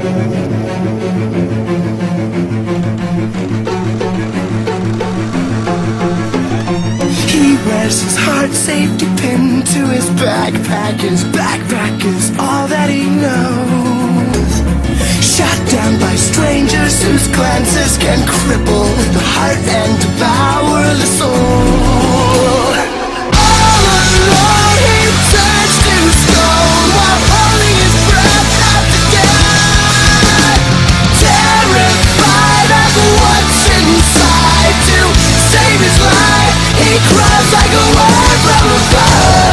He wears his heart safety pin to his backpack. His backpack is all that he knows. Shot down by strangers whose glances can cripple the heart and devour the soul. All alone he turns to stone while holding his breath after death. Terrified of what's inside, to save his life he crawls like a worm from a bone.